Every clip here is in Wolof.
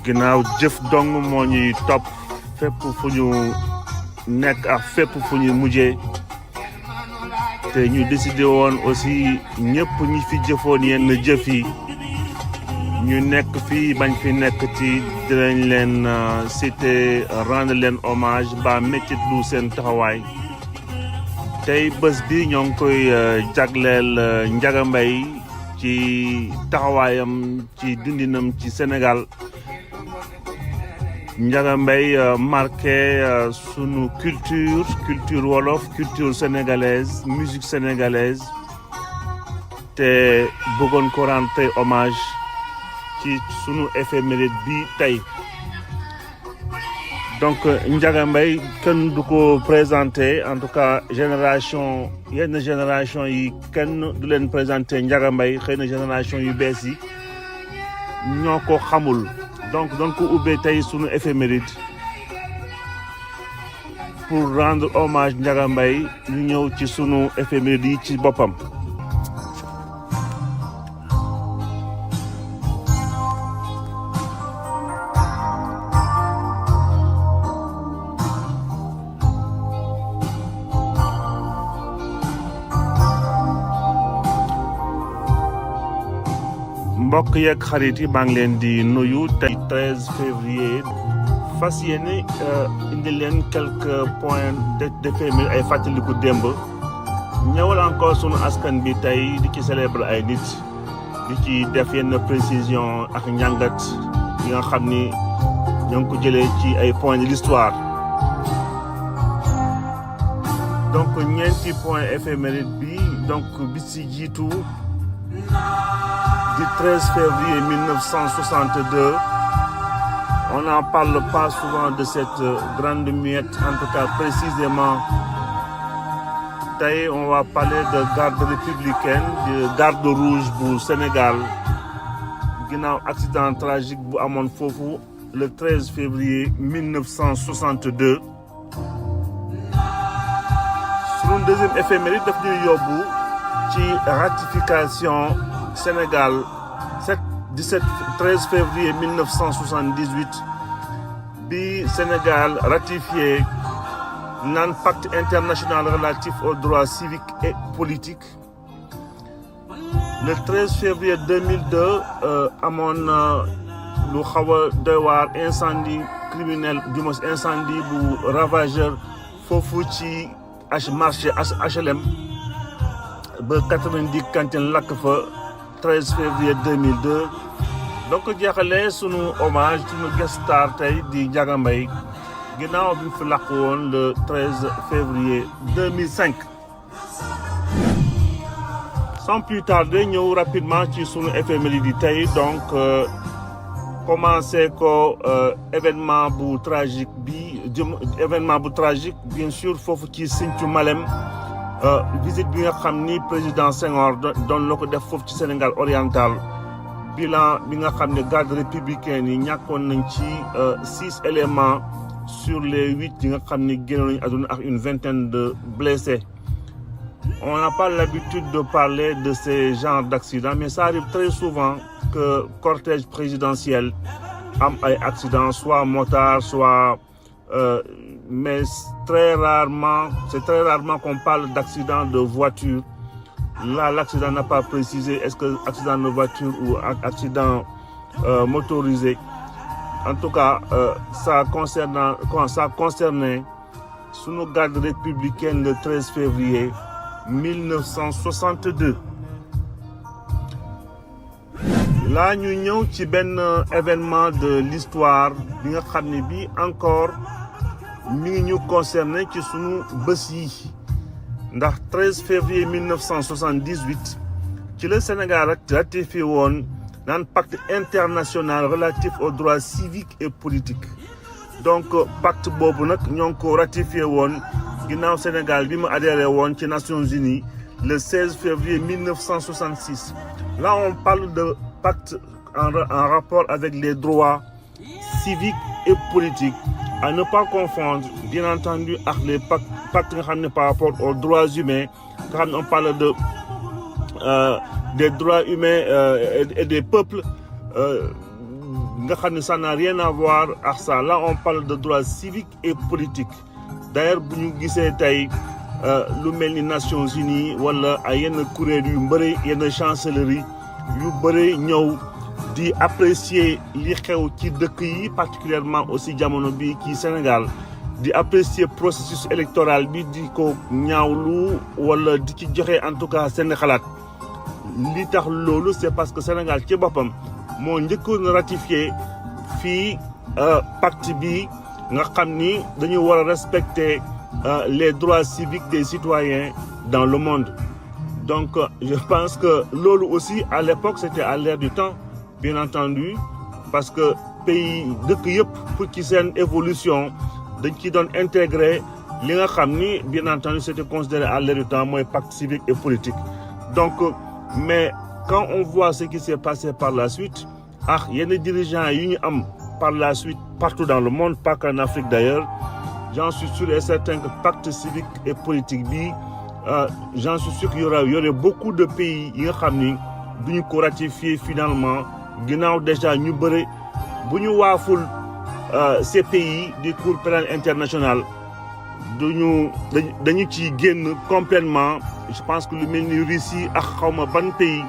ginnaaw jëf dong moo ñuy topp fépp fu ñu nekk ak fépp fu ñu mujjee te ñu décidé woon aussi ñëpp ñi fi jëfoon yenn jëf yi ñu nekk fii bañ fi nekk ci dinañ leen cité rendre leen hommage ba métit lu seen taxawaay tey bés bi ñoo ngi koy jagleel Ndiaga Mbaye ci taxawaayam ci dundinam ci Sénégal. Ndiaga Mbaye marqué sunu culture wolof, culture sénégalaise, musique sénégalaise te bëggoon ko rendre hommage ci sunu éphéméride bi tey. Donc Ndiaga Mbaye kenn du ko présenté en tout cas yenn génération yi kenn du leen présenté Ndiaga Mbaye xëy na génération yu bees yi ñoo ko xamul. Donc ubbee tey sunu éphéméride pour rendre hommage Ndiaga Mbaye ñu ñëw ci sunu éphéméride yi ci boppam. mbokk yeeg xarit yi maa ngi leen di nuyu tey 13 février fas yéene indi leen quelques points d'éphéméride ay fàttaliku démb ñëwal encore sunu askan bi tey di ci célébrer ay nit di ci def yenn précision ak njàngat yi nga xam ni ñoo ngi ko jëlee ci ay points de l'histoire. Donc ñeenti point éphéméride bi donc bi ci jiitu du 13 février 1962, on n'en parle pas souvent de cette grande muette, en tout cas précisément. Taï, on va parler de garde républicaine, de garde rouge pour Sénégal. Ginnaaw accident tragique bu amoon foofu le 13 février 1962. Sunu deuxième éphéméride daf ñuy yóbbu ci ratification Sénégal 13 février 1978 bi Sénégal ratifié naan pacte international relatif aux droits civiques et politiques. Le 13 février 2002 amoon lu xaw a doy waar incendie criminel du moins incendie bu ravageur foofu ci marché HLM ba 90 cantines lakk fa 13 février 2002. Donc jeexalee sunu hommage sunu guest star tey di Ndiaga Mbaye ginnaaw bi mu fi làkk woon le 13 février 2005. Sans plus tarder ñëw rapidement ci sunu éphéméride yi tey donc commencé ko événement bu tragique bien sûr foofu ci Sinthiou Malem. Visite bi nga xam ni président Senghor doon la ko def foofu ci Sénégal oriental bilan bi nga xam ne garde républicaine yi ñàkkoon nañ ci 6 éléments sur les 8 yi nga xam ni génnoon nañu àdduna ak une vingtaine de blessés. On n'a pas l'habitude de parler de ces genres d'accidents mais ça arrive très souvent que cortège présidentiel am ay accidents soit motard soit mais c'est très rarement qu'on parle d'accident de voiture. Là, l'accident n'a pas précisé est-ce que accident de voiture ou accident motorisé. En tout cas, ça concernait sunu garde républicaine le 13 février 1962. Là, ñu ñëw ci benn événement de l'histoire bi nga xam ne bi encore mi ngi ñu concerné ci sunu bés yi ndax 13 février 1978 ci le Sénégal ratifié woon naan pacte international relatif aux droits civiques et politiques donc pacte boobu nag ñoo ngi ko ratifié woon ginnaaw Sénégal bi mu adhéré woon ci Nations Unies le 16 février 1966. Là on parle de pacte en rapport avec les droits civiques et politiques à ne pas confondre bien entendu ak les pactes nga xam ne par rapport aux droits humains nga xam ne on parle de des droits humains et des peuples nga xam ne ça n'a rien à voir ak ça. Là on parle de droits civiques et politiques. D'ailleurs bu ñu gisee tey lu mel ni Nations Unies wala ay yenn kuréel yu bëri yenn chancellerie yu bëri ñëw di apprécier li xew ci dëkk yi particulièrement aussi jamono bi ci Sénégal di apprécier processus électoral bi di ko ñaawlu wala di ci joxe en tout cas seen xalaat li tax loolu c'est parce que Sénégal ci boppam moo njëkkoon ratifié fii pacte bi nga xam ni dañu war a respecter les droits civiques des citoyens dans le monde. Donc je pense que loolu aussi à l'époque c'était à l'air du temps bien entendu parce que pays dëkk yëpp pour ci seen évolution dañ ci doon intégrer li nga xam ni bien entendu c'était considéré à l'air du temps mooy pacte civique et politique. Donc mais quand on voit ce qui s'est passé par la suite yenn dirigeants yu ñu am par la suite partout dans le monde pas qu'en Afrique d'ailleurs j'en suis sûr et certain que pacte civique et politique bi j'en suis sûr qu'il y aurait beaucoup de pays yi nga xam ni duñu ko ratifier finalement ginnaaw déjà ñu bëri bu ñu waaful ces pays di Cour pénale internationale dañu ci génn complètement. Je pense que lu mel ni Russie ak xawma ban pays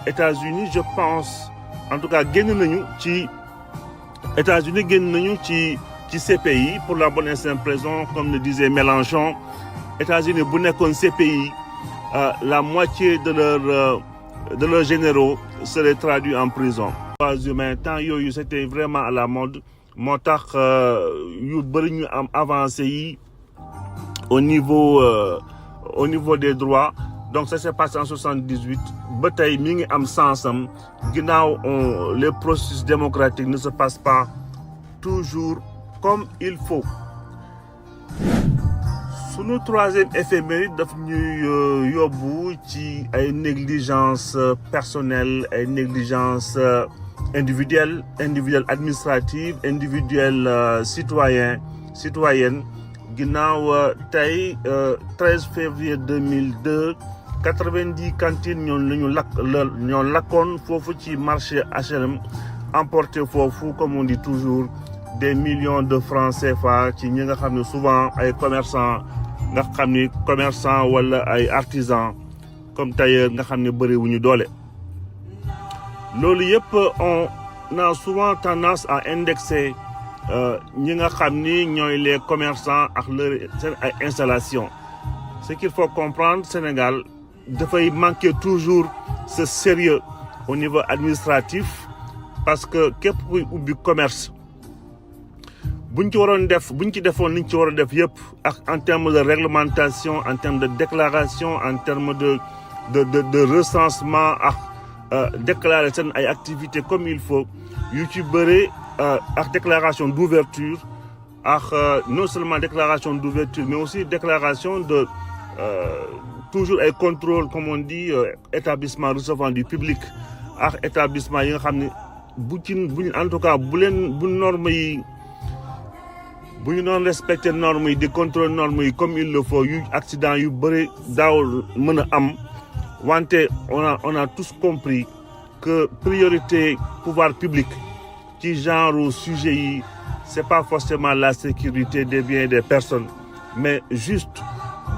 États-Unis je pense en tout cas génn nañu ci États-Unis génn nañu ci CPI pour la bonne et simple raison comme le disait Mélenchon États-Unis bu nekkoon CPI la moitié de leurs généraux seraient traduits en prison. Droits humains temps yooyu c'était vraiment à la mode moo tax yu bëri ñu am avancé yi au niveau des droits. Donc ça s'est passé en 78 ba tey mi ngi am sens am ginnaaw les processus démocratiques ne se passent pas toujours comme il faut. Sunu troisième éphéméride daf ñuy yóbbu ci ay négligence personnelle ay négligence individuelle administrative individuelle citoyenne ginnaaw tey 13 février 2002 90 cantines ñoo lakkoon foofu ci marché HLM emporté foofu comme on dit toujours des millions de francs CFA ci ñi nga xam ne souvent ay commerçants nga xam ni commerçants wala ay artisans comme tailleur nga xam ne bëri wu ñu doole. loolu yëpp on a souvent tendance à indexer ñi nga xam ni ñooy les commerçants ak leur seen ay installation. Ce qu'il faut comprendre Sénégal dafay manquer toujours ce sérieux au niveau administratif parce que képp kuy ubbi commerce buñ ci defoon liñ ci war a def yëpp ak en termes de réglementation en termes de déclaration en termes de recensement ak déclarer seen ay activités comme il faut yu ci bëre ak déclaration d'ouverture ak non seulement déclaration d'ouverture mais aussi déclaration de toujours ay contrôle comme on dit établissement recevant du public ak établissement yi nga xam ne bu en tout cas bu normes yi bu ñu doon respecter normes yi di contrôle normes yi comme il le faut yu accident yu bëri daawul mën a am wante on a tous compris que priorité pouvoir public ci genre sujet yi c'est pas forcément la sécurité des biens et des personnes mais juste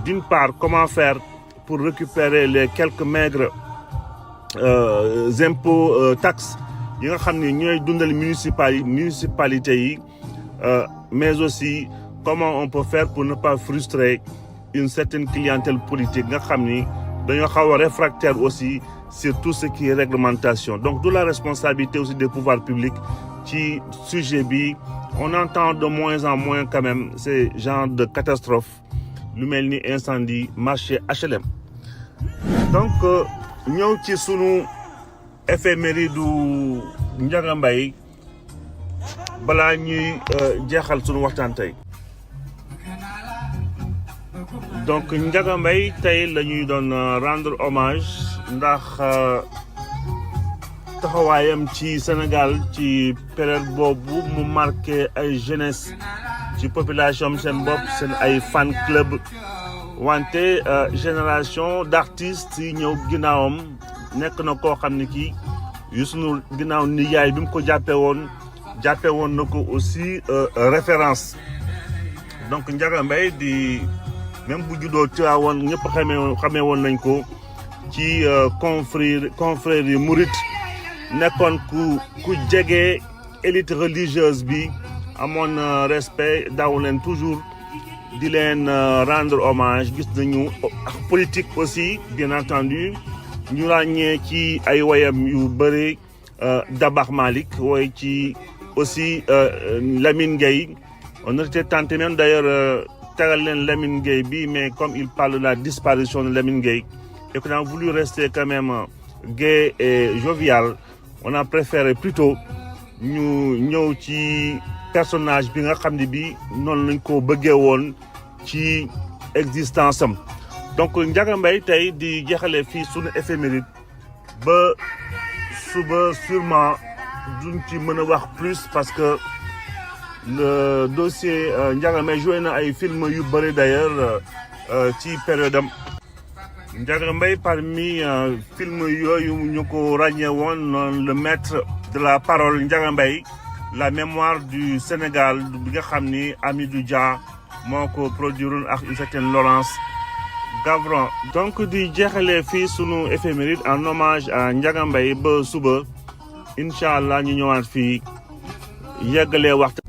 d'une part comment faire pour récupérer les quelques maigres impôts taxes yi nga xam ne ñooy dundal municipalité yi mais aussi comment on peut faire pour ne pas frustrer une certaine clientèle politique nga xam ni dañoo xaw a réfractaire aussi sur tout ce qui est réglementation. Donc de la responsabilité aussi des pouvoirs publics ci sujet bi on entend de moins en moins quand même ces genres de catastrophes lu mel ni incendie marché HLM. Donc ñëw ci sunu éphéméride du Ndiaga Mbaye balaa ñuy jeexal sunu waxtaan tey. Donc Ndiaga Mbaye tey la ñuy doon rendre hommage ndax taxawaayam ci Sénégal ci période boobu mu marqué ay jeunesse ci population seen bopp seen ay fan club wante génération d'artistes yi ñëw ginnaawam nekk na koo xam ne kii yu sunu ginnaaw nijaay bi mu ko jàppee woon na ko aussi référence. Donc Ndiaga Mbaye di même bu juddoo Tiwaawoon ñëpp xamee woon nañ ko ci confrère yi murit nekkoon ku jege élite religieuse bi amoon respect daaw leen toujours di leen rendre hommage. Gis nañu ak politique aussi bien entendu ñu ràññee ci ay woyam yu bëri Dabakh Malick woy ci aussi Lamine Gueye. On était tenté même d'ailleurs tegal leen Lamine Gueye bi, mais comme il parle de la disparition de Lamine Gueye et qu'on a voulu rester quand même gai et jovial, on a préféré plutôt ñu ñëw ci personnage bi nga xam ne bi noonu lañ ko bëggee woon ci existence am. Donc Ndiaga Mbaye tey di jeexale fii sunu éphéméride ba suba sûrement duñ ci mën a wax plus parce que le dossier Ndiaga Mbaye joué na ay film yu bëri d'ailleurs ci période am. Ndiaga Mbaye parmi film yooyu ñu ko ràññee woon le maître de la parole Ndiaga Mbaye, la mémoire du Sénégal bi nga xam ni Hamidou Dia moo ko produire ak une certaine Laurence Gavron. Donc di jeexalee fii sunu éphéméride en hommage à Ndiaga Mbaye ba suba incha allah ñu ñëwaat fii yeggalee waxtaan.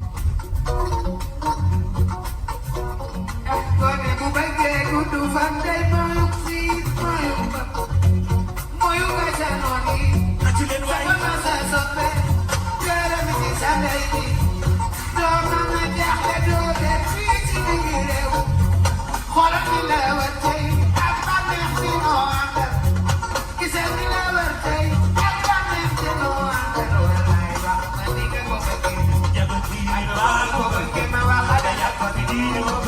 Give me